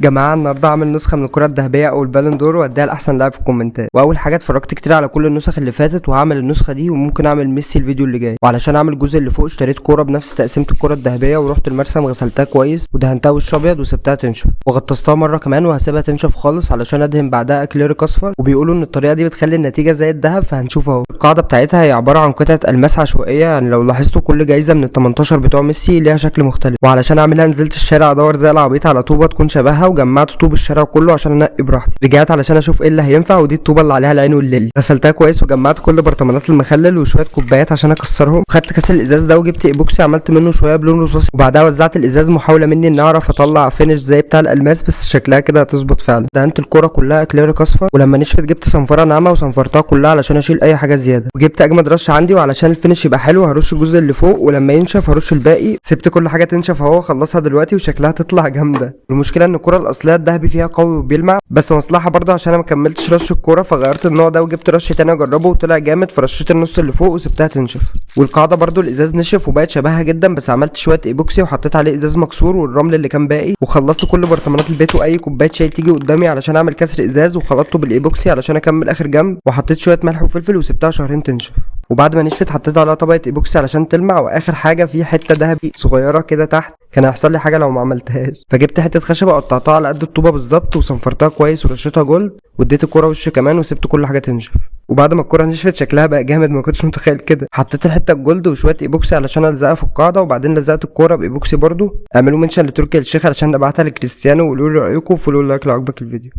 جماعه النهارده عامل نسخه من الكره الذهبيه او البالون دور واديها لاحسن لاعب في الكومنتات. واول حاجه اتفرجت كتير على كل النسخ اللي فاتت وهعمل النسخه دي وممكن اعمل ميسي الفيديو اللي جاي. وعلشان اعمل الجزء اللي فوق اشتريت كوره بنفس تقسيمه الكره الذهبيه ورحت المرسم غسلتها كويس ودهنتها وش ابيض وسبتها تنشف وغطستها مره كمان وهسيبها تنشف خالص علشان ادهن بعدها اكليريك اصفر. وبيقولوا ان الطريقه دي بتخلي النتيجه زي الذهب فهنشوف اهو. القاعده بتاعتها هي عباره عن قطعه الماس عشوائيه، يعني لو لاحظتوا كل جايزه من ال 18 بتوع ميسي ليها شكل مختلف. وعلشان اعملها نزلت الشارع ادور زي العبيط على طوبه تكون شبهها وجمعت طوب الشارع كله عشان انقي براحتي. رجعت علشان اشوف ايه اللي هينفع ودي الطوبه اللي عليها العين والليل. غسلتها كويس وجمعت كل برطمانات المخلل وشويه كوبايات عشان اكسرهم. خدت كاس الازاز ده وجبت ايبوكسي عملت منه شويه بلون رصاصي وبعدها وزعت الازاز محاوله مني ان اعرف اطلع فينش زي بتاع الالماس بس شكلها كده هتظبط فعلا. دهنت الكوره كلها اكليريك اصفر ولما نشفت جبت صنفره ناعمه وصنفرتها كلها علشان اشيل اي حاجه زياده. وجبت اجمد رش عندي وعلشان الفينش يبقى حلو هرش الجزء اللي فوق ولما ينشف هرش الباقي. سبت كل حاجه تنشف اهو، خلصها دلوقتي وشكلها تطلع جامده. المشكله ان الكوره الاصليه الذهبي فيها قوي وبيلمع بس مصلحه برضه عشان انا ما كملتش رش الكوره فغيرت النوع ده وجبت رش تاني اجربه وطلع جامد فرشيت النص اللي فوق وسبتها تنشف. والقاعده برضه الازاز نشف وبقت شبهها جدا بس عملت شويه ايبوكسي وحطيت عليه ازاز مكسور والرمل اللي كان باقي وخلصت كل برطمانات البيت واي كوبايه شاي تيجي قدامي علشان اعمل كسر ازاز وخلطته بالايبوكسي علشان اكمل اخر جنب وحطيت شويه ملح وفلفل وسبتها شهرين تنشف. وبعد ما نشفت حطيت عليها طبقه ايبوكسي علشان تلمع. واخر حاجه في حته ذهبي صغيره كده تحت كان هيحصل لي حاجه لو ما عملتهاش فجبت حته خشبه قطعتها على قد الطوبه بالظبط وصنفرتها كويس ورشيتها جولد واديت الكوره وش كمان وسبت كل حاجه تنشف. وبعد ما الكوره نشفت شكلها بقى جامد ما كنتش متخيل كده. حطيت الحته الجولد وشويه ايبوكسي علشان الزقها في القاعده وبعدين لزقت الكوره بايبوكسي برضو. اعملوا منشن لتركي الشيخ علشان ابعتها لكريستيانو وقولوا لي رايكم وفولوا اللايك لو عجبك الفيديو.